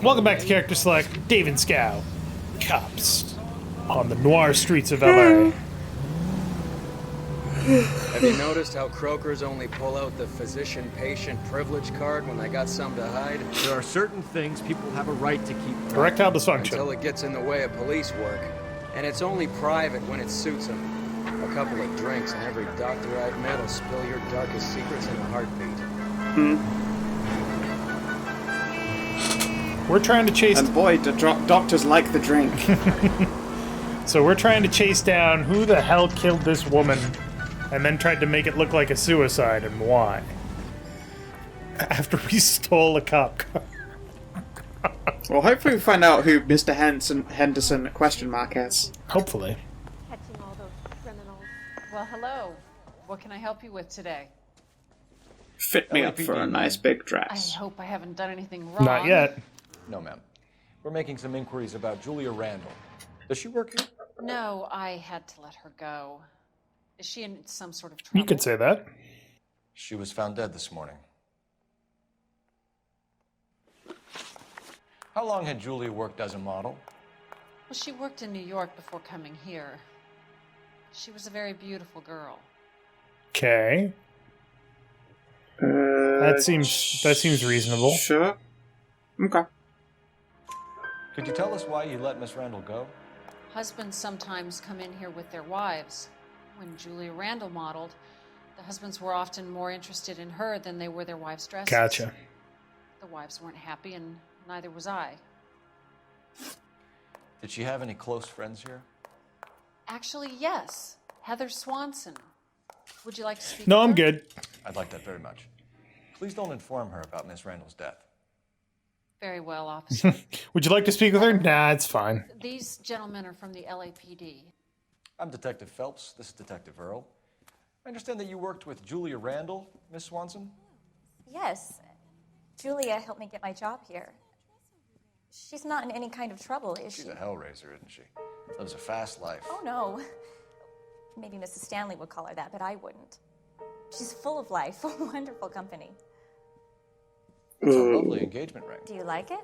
Welcome back to Character Select, Dave and Scow. Cops on the Noire streets of LA. Have you noticed how Croakers only pull out the physician-patient privilege card when they got something to hide? There are certain things people have a right to keep. Erectile dysfunction. Until it gets in the way of police work. And it's only private when it suits them. A couple of drinks and every doctor I've met will spill your darkest secrets in a heartbeat. We're trying to chase... And boy, do doctors like the drink. So we're trying to chase down who the hell killed this woman and then tried to make it look like a suicide and why. After we stole a cop car. Well, hopefully we find out who Mr. Henderson question mark is. Hopefully. Catching all those criminals. Well, hello. What can I help you with today? Fit me up for a nice big dress. I hope I haven't done anything wrong. Not yet. No, ma'am. We're making some inquiries about Julia Randall. Does she work here? No, I had to let her go. Is she in some sort of trouble? You could say that. She was found dead this morning. How long had Julia worked as a model? Well, she worked in New York before coming here. She was a very beautiful girl. Okay. That seems reasonable. Sure. Okay. Could you tell us why you let Miss Randall go? Husbands sometimes come in here with their wives. When Julia Randall modeled, the husbands were often more interested in her than they were their wives' dresses. Gotcha. The wives weren't happy, and neither was I. Did she have any close friends here? Actually, yes. Heather Swanson. Would you like to speak No, with I'm her? good. I'd like that very much. Please don't inform her about Miss Randall's death. Very well, officer. Would you like to speak with her? Nah, it's fine. These gentlemen are from the LAPD. I'm Detective Phelps. This is Detective Earl. I understand that you worked with Julia Randall, Miss Swanson? Yes. Julia helped me get my job here. She's not in any kind of trouble, is she? She's a hellraiser, isn't she? Lives a fast life. Oh, no. Maybe Mrs. Stanley would call her that, but I wouldn't. She's full of life, a wonderful company. It's a lovely engagement ring. Do you like it?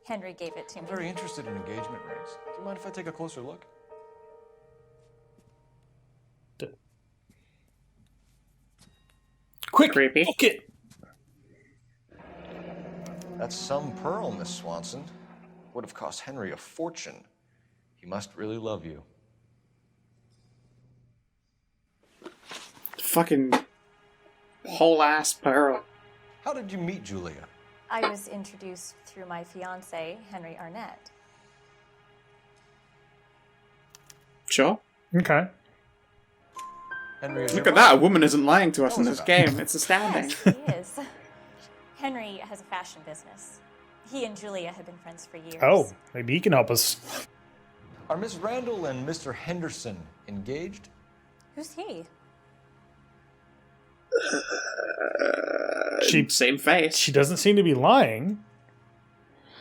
Henry gave it to me. I'm very interested in engagement rings. Do you mind if I take a closer look? Quick, Creepy. book it. That's some pearl, Miss Swanson. Would have cost Henry a fortune. He must really love you. Fucking whole ass pearl. How did you meet Julia? I was introduced through my fiancé, Henry Arnett. Sure. Okay. Henry is Look your at that. A brother. woman isn't lying to us Tell in us this about it. game. It's astounding. Yes, he is. Henry has a fashion business. He and Julia have been friends for years. Oh, maybe he can help us. Are Miss Randall and Mr. Henderson engaged? Who's he? Same face. She doesn't seem to be lying.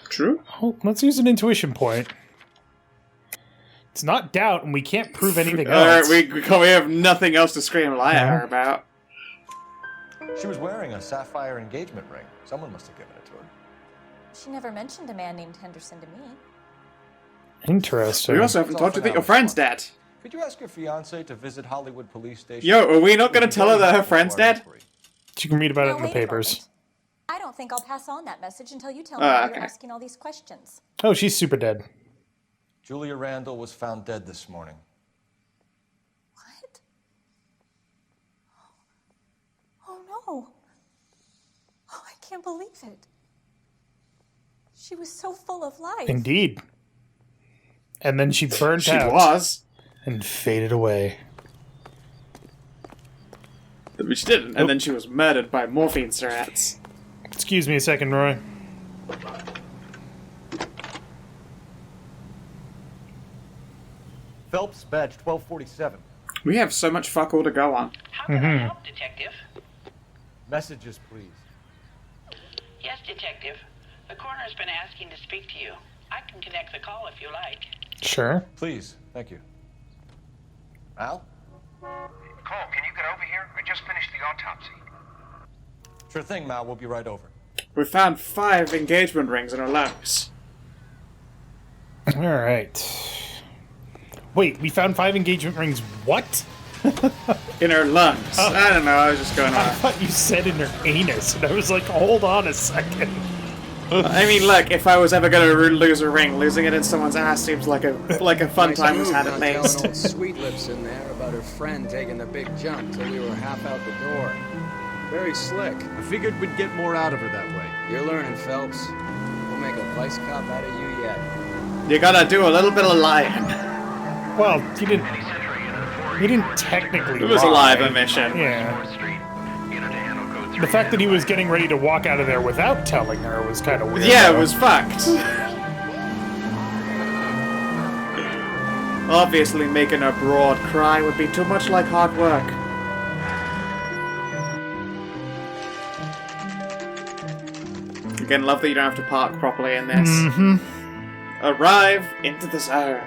True. Oh, let's use an intuition point. It's not doubt, and we can't prove anything else. We have nothing else to scream and lie at her about. She was wearing a sapphire engagement ring. Someone must have given it to her. She never mentioned a man named Henderson to me. Interesting. We also haven't told you that your friend's dead. Could you ask your fiancé to visit Hollywood Police Station? Yo, are we not going to tell her that her friend's dead? You can read about it Now, in the wait a papers. moment. I don't think I'll pass on that message until you tell me Ah, why okay. you're asking all these questions. Oh, she's super dead. Julia Randall was found dead this morning. What? Oh, no. Oh, I can't believe it. She was so full of life. Indeed. And then she burned She out was. and faded away. But she didn't. And then she was murdered by morphine syringes. Excuse me a second, Roy. Phelps, badge 1247. We have so much fuck all to go on. How can I help, Detective? Messages, please. Yes, Detective. The coroner's been asking to speak to you. I can connect the call if you like. Sure. Please, thank you. Al? Cole, can you get over here? I just finished the autopsy. Sure thing, Mal. We'll be right over. We found 5 engagement rings in her lungs. Alright. Wait, we found 5 engagement rings. What? In her lungs. Oh. I don't know, I was just going I on. thought you said in her anus, and I was like, hold on a second. I mean, look, if I was ever going to lose a ring, losing it in someone's ass seems like a fun Nice time was move, had not at telling least. old Sweet Lips in there about her friend taking the big jump till we were half out the door. Very slick. I figured we'd get more out of her that way. You're learning, Phelps. We'll make a vice cop out of you yet. You gotta do a little bit of lying. Well, you didn't technically It was a lie. live emission. Yeah. The fact that he was getting ready to walk out of there without telling her was kind of weird. Yeah, it though. was fucked. Obviously, making a broad cry would be too much like hard work. Again, love that you don't have to park properly in this. Mm-hmm. Arrive into the zone.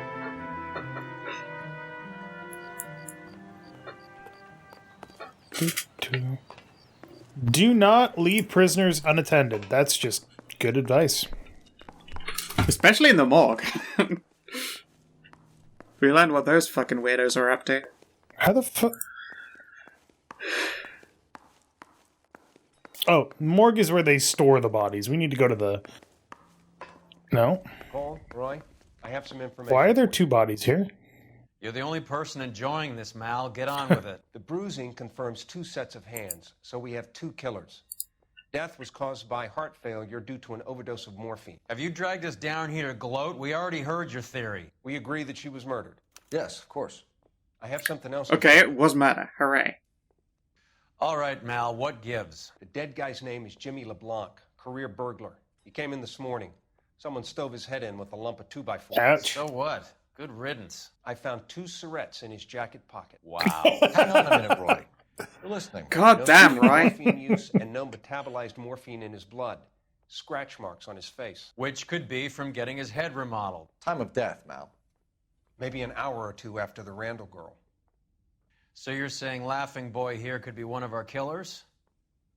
Do not leave prisoners unattended. That's just good advice. Especially in the morgue. We learned what those fucking weirdos are up to. How the fuck? Oh, morgue is where they store the bodies. We need to go to the... No? Cole, Roy, I have some information. Why are there 2 bodies here? You're the only person enjoying this, Mal. Get on with it. The bruising confirms 2 sets of hands, so we have 2 killers. Death was caused by heart failure due to an overdose of morphine. Have you dragged us down here to gloat? We already heard your theory. We agree that she was murdered. Yes, of course. I have something else. Okay, it was murder. Hooray. All right, Mal, what gives? The dead guy's name is Jimmy LeBlanc, career burglar. He came in this morning. Someone stove his head in with a lump of 2x4. Ouch. So what? Good riddance. I found 2 syrettes in his jacket pocket. Wow. Hang on a minute, Roy. You're listening. God damn, No right? morphine use and no metabolized morphine in his blood. Scratch marks on his face. Which could be from getting his head remodeled. Time of death, Mal. Maybe an hour or 2 after the Randall girl. So you're saying Laughing Boy here could be one of our killers?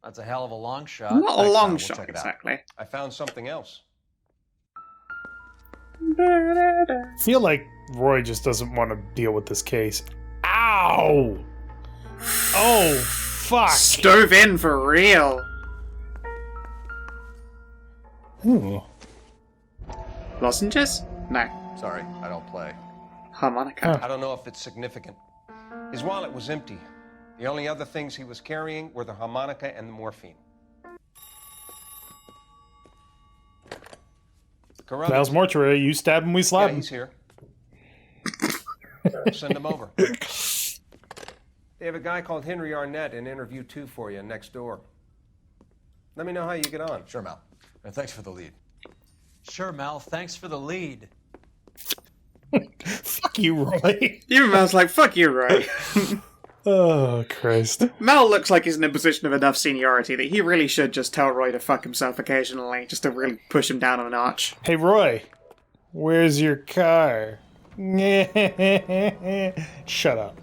That's a hell of a long shot. Not a Thanks, long Al. We'll shot, check it out. exactly. I found something else. I feel like Roy just doesn't want to deal with this case. Ow! Oh, fuck. Stove in for real. Ooh. Lozenges? No. Sorry, I don't play. Harmonica. I don't know if it's significant. His wallet was empty. The only other things he was carrying were the harmonica and the morphine. Carruthers. Val's mortuary. You stab him, we Yeah, slap him. he's here. Send him over. They have a guy called Henry Arnett in interview 2 for you next door. Let me know how you get on. Sure, Mal. And thanks for the lead. Sure, Mal, thanks for the lead. Fuck you, Roy. Even Mel's like, fuck you, Roy. Oh, Christ. Mel looks like he's in a position of enough seniority that he really should just tell Roy to fuck himself occasionally, just to really push him down a notch. Hey, Roy. Where's your car? Shut up.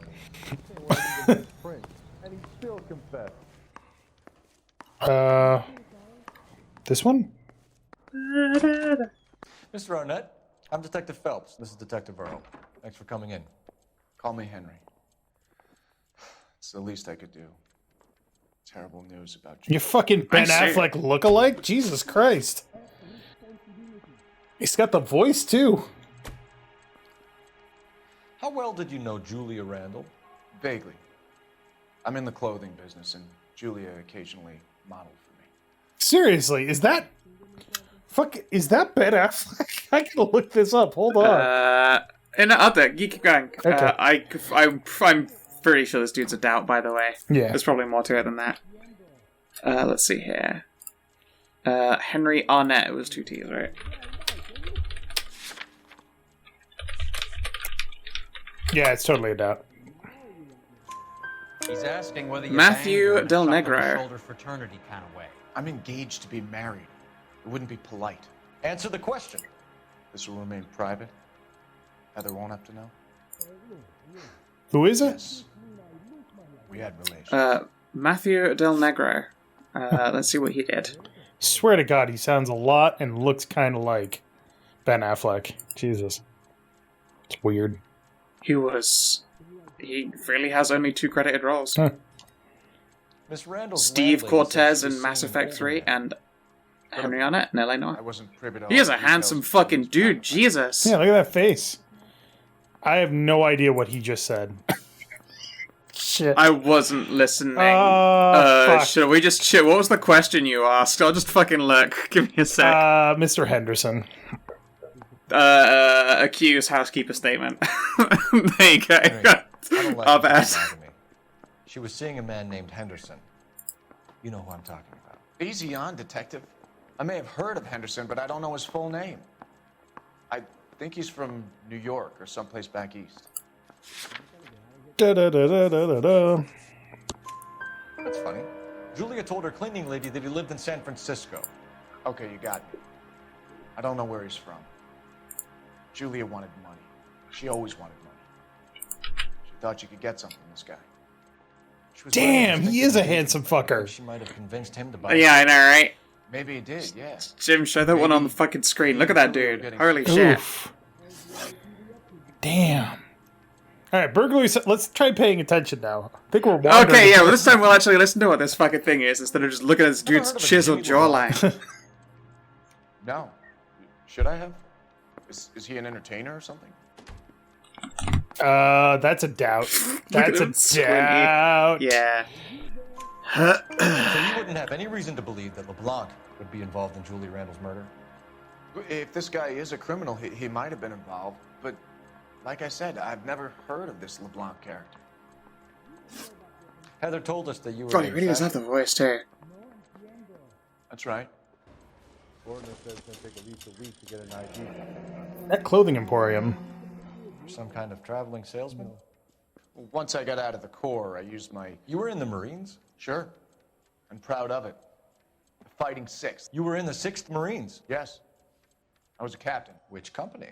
This one? Mr. Arnett, I'm Detective Phelps. This is Detective Earl. Thanks for coming in. Call me Henry. It's the least I could do. Terrible news about you. You fucking Ben I see. Affleck lookalike? Jesus Christ. He's got the voice, too. How well did you know Julia Randall? Vaguely. I'm in the clothing business, and Julia occasionally modeled for me. Seriously, is that... is that Ben Affleck? I gotta look this up. Hold on. You keep going. Okay. I'm pretty sure this dude's a doubt, by the way. Yeah. There's probably more to it than that. Let's see here. Henry Arnett, it was 2 T's, right? Yeah, it's totally a doubt. He's asking whether you Matthew banged her in a Del chuck on the Negro. shoulder fraternity kind of way. I'm engaged to be married. It wouldn't be polite. Answer the question. This will remain private. Heather won't have to know. Who is it? Yes. We had relations. Matthew Del Negro. Let's see what he did. Swear to God, he sounds a lot and looks kind of like Ben Affleck. Jesus. It's weird. He really has only 2 credited roles. Huh. Miss Randall's Steve landlady Cortez said she in was Mass seeing Effect older 3 men. and Henry Arnett in LA I Noire. wasn't privy to He is all a the handsome details. fucking dude, Jesus. Yeah, look at that face. I have no idea what he just said. Shit. I wasn't listening. Fuck. Should we just shit? What was the question you asked? I'll just fucking look. Give me a sec. Mr. Henderson. Accused housekeeper statement. There you go. I don't like Our her bad. lying to me. She was seeing a man named Henderson. You know who I'm talking about. Easy on, Detective. I may have heard of Henderson, but I don't know his full name. I think he's from New York or someplace back east. Da-da-da-da-da-da. That's funny. Julia told her cleaning lady that he lived in San Francisco. Okay, you got me. I don't know where he's from. Julia wanted money. She always wanted money. She thought she could get something from this guy. She was Damn, wearing he is a handsome fucker. She might have convinced him to buy Yeah, I know, right? Maybe he did, yeah. Jim, show that one on the fucking screen. Look at that dude. Holy shit. Oof. Damn. Alright, burglary. Let's try paying attention now. I think we're wandering. Okay, yeah, well, this time we'll actually listen to what this fucking thing is instead of just looking at this dude's chiseled jawline. No. Should I have? Is he an entertainer or something? That's a doubt. That's a doubt. Yeah. So you wouldn't have any reason to believe that LeBlanc would be involved in Julie Randall's murder? If this guy is a criminal, he might have been involved. But like I said, I've never heard of this LeBlanc character. Heather told us that you were. God, he really does have the voice, too. That's right. Foreigner says it's going to take at least a week to get an ID. That clothing emporium. Some kind of traveling salesman? Once I got out of the Corps, I used my... You were in the Marines? Sure. I'm proud of it. The Fighting Sixth. You were in the 6th Marines? Yes. I was a captain. Which company?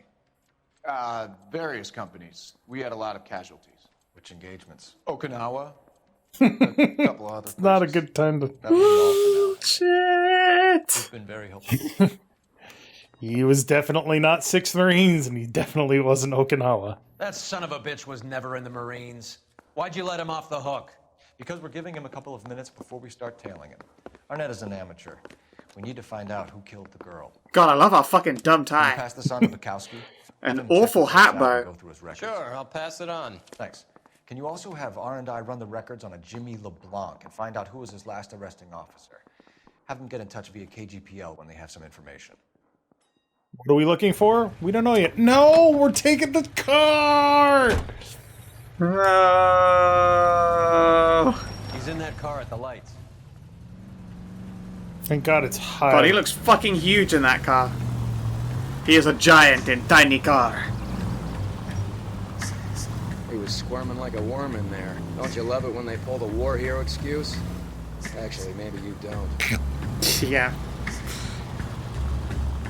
Various companies. We had a lot of casualties. Which engagements? Okinawa. A couple other places. Not a good time to. That would be all for now. Shit. You've been very helpful. He was definitely not 6th Marines, and he definitely wasn't Okinawa. That son of a bitch was never in the Marines. Why'd you let him off the hook? Because we're giving him a couple of minutes before we start tailing him. Arnett is an amateur. We need to find out who killed the girl. God, I love our fucking dumb Can you tie. pass this on to Bukowski? An Have him check awful his notes hat, out though. and go through his records. Sure, I'll pass it on. Thanks. Can you also have R&I run the records on a Jimmy LeBlanc and find out who was his last arresting officer? Have them get in touch via KGPL when they have some information. What are we looking for? We don't know yet. No, we're taking the car! No. He's in that car at the lights. Thank God it's high. God, he looks fucking huge in that car. He is a giant in tiny car. He was squirming like a worm in there. Don't you love it when they pull the war hero excuse? Actually, maybe you don't. Yeah.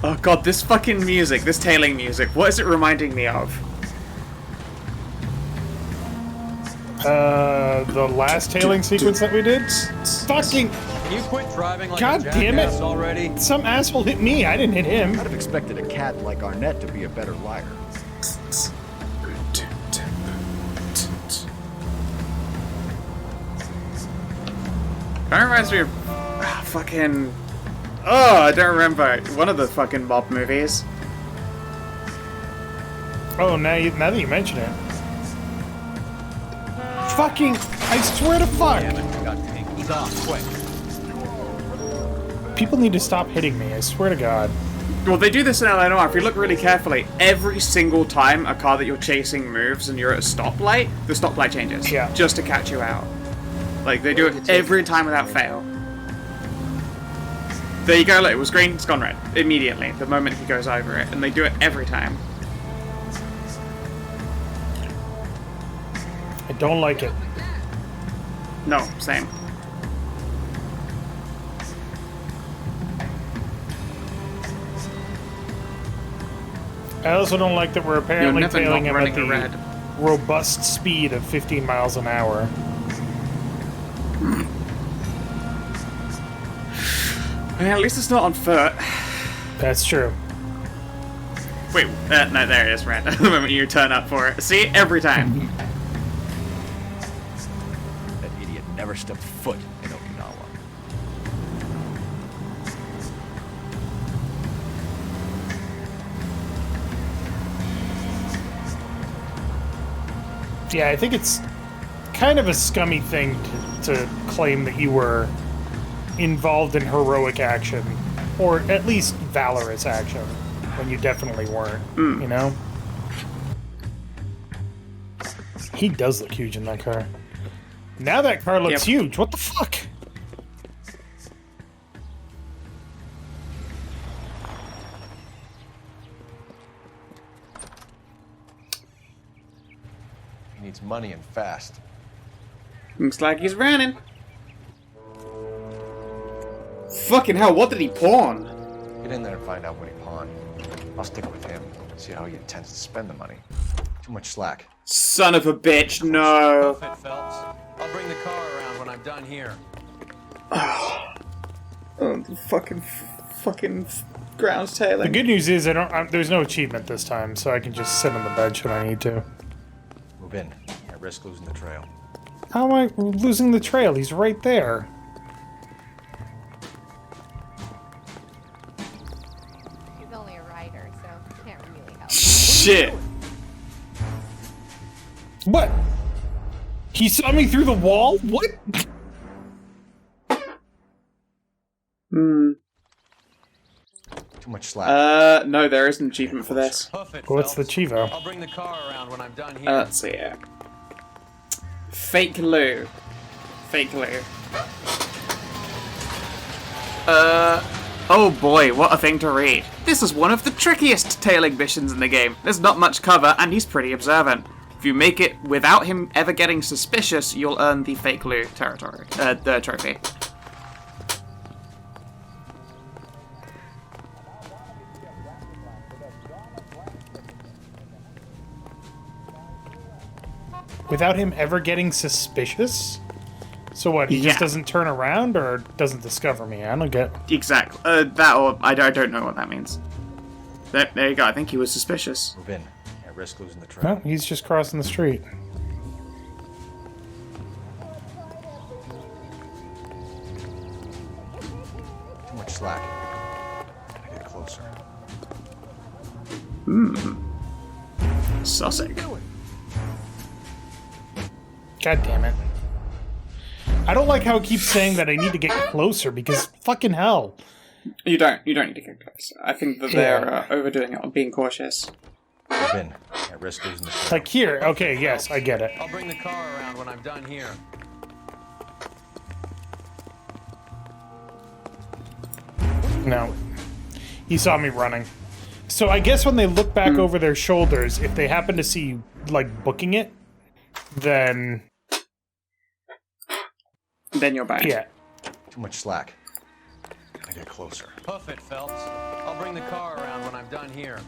Oh god, this fucking music, this tailing music, what is it reminding me of? The last tailing sequence that we did? Fucking... Can you quit driving like God a damn it. jackass already? Some asshole hit me, I didn't hit him. I'd have expected a cat like Arnett to be a better liar. That reminds me of... fucking... Oh, I don't remember. One of the fucking mob movies. Oh, now that you mention it. Fucking... I swear to fuck! Damn it, we got pink. He's off, quick. People need to stop hitting me, I swear to God. Well, they do this in LA Noire. If you look really carefully, every single time a car that you're chasing moves and you're at a stoplight, the stoplight changes. Yeah. Just to catch you out. Like, they do it every time without fail. There you go, look, it was green, it's gone red. Immediately, the moment he goes over it. And they do it every time. I don't like it. No, same. I also don't like that we're apparently never tailing not him at running the a red. robust speed of 15 miles an hour. Yeah, at least it's not on foot. That's true. Wait, no, there it is, right? The moment you turn up for it. See? Every time. That idiot never stepped foot in Okinawa. Yeah, I think it's kind of a scummy thing to claim that you were involved in heroic action, or at least valorous action, when you definitely weren't, you know? He does look huge in that car. Now that car looks huge. What the fuck? He needs money and fast. Looks like he's running. Fucking hell, what did he pawn? Get in there and find out what he pawned. I'll stick with him. See how he intends to spend the money. Too much slack. Son of a bitch, no. Fit, Phelps. I'll bring the car around when I'm done here. Oh, the fucking ground's tailing. The good news is there's no achievement this time, so I can just sit on the bed should I need to. Move in. I risk losing the trail. How am I losing the trail? He's right there. He's only a rider, so he can't really help. Shit. What? He saw me through the wall? What? Too much slack. No, there is an achievement for this. What's the chivo? I'll bring the car around when I'm done here. Let's see here. Fake Lou. Fake Lou. Oh boy, what a thing to read. This is one of the trickiest tailing missions in the game. There's not much cover, and he's pretty observant. If you make it without him ever getting suspicious, you'll earn the Fake Lou territory, the trophy. Without him ever getting suspicious? So what, he just doesn't turn around or doesn't discover me? I don't get... Exactly. That or... I don't know what that means. There you go, I think he was suspicious. Move in. I risk losing the trail. No, he's just crossing the street. Too much slack. Gotta get closer. Sussex. God damn it. I don't like how it keeps saying that I need to get closer, because fucking hell. You don't need to get closer. I think that they're overdoing it on being cautious. Move in. I risk losing the trail. Like here, okay, yes, I get it. I'll bring the car around when I'm done here. No. He saw me running. So I guess when they look back over their shoulders, if they happen to see you, like, booking it, then you're back. Yeah. Too much slack. Gotta get closer. Hoof it, Phelps. I'll bring the car around when I'm done here.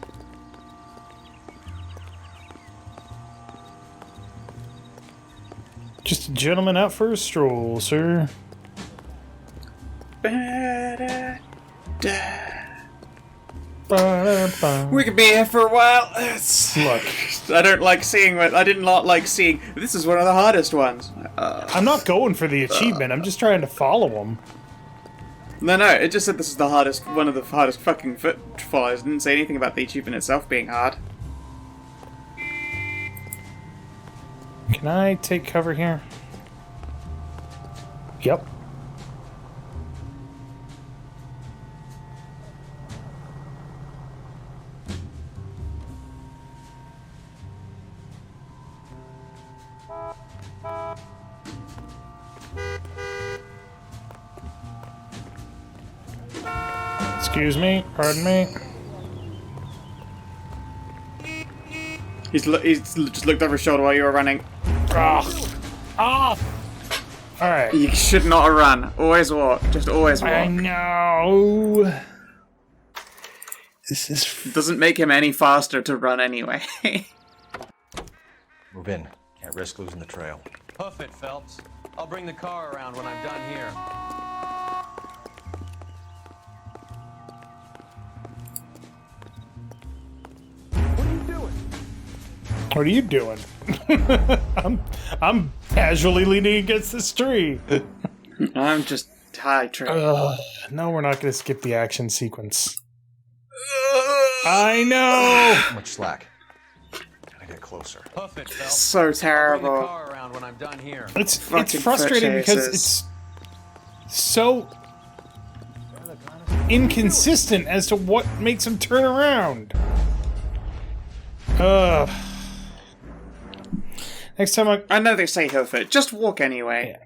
Just a gentleman out for a stroll, sir. We could be here for a while. Look, I don't like seeing. I did not like seeing. This is one of the hardest ones. I'm not going for the achievement. I'm just trying to follow him. No, it just said this is the hardest, one of the hardest fucking footfalls. It didn't say anything about the achievement itself being hard. Can I take cover here? Yep. Excuse me, pardon me. He's just looked over his shoulder while you were running. Alright. You should not run. Always walk. Just always walk. I know. This is... Doesn't make him any faster to run anyway. Move in. Can't risk losing the trail. Hoof it, Phelps. I'll bring the car around when I'm done here. What are you doing? I'm casually leaning against this tree. I'm just high tree. No, we're not going to skip the action sequence. I know. Too much slack. Gotta get closer. Hoof it, Phelps. So Bring the terrible. car around when I'm done here. It's Fucking frustrating foot because chases. it's so inconsistent as to what makes him turn around. Next time I know they say hoof it. Just walk anyway. Yeah.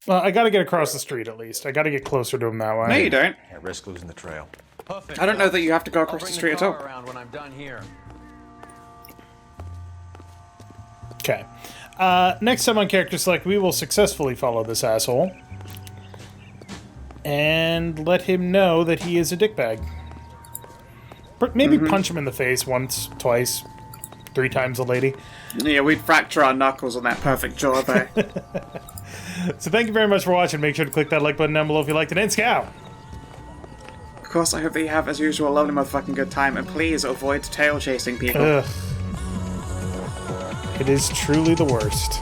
Well, I gotta get across the street at least. I gotta get closer to him that way. No, you don't. Yeah, risk losing the trail. Hoof it, I don't know Phelps. that you have to go I'll across the bring street at car all. around when I'm done here. Okay. Next time on Character Select, we will successfully follow this asshole and let him know that he is a dickbag. Maybe punch him in the face once, twice, 3 times a lady. Yeah, we'd fracture our knuckles on that perfect jaw there. So thank you very much for watching. Make sure to click that like button down below if you liked it. And Scout! Of course, I hope that you have, as usual, a lovely motherfucking good time, and please avoid tail chasing people. Ugh. It is truly the worst.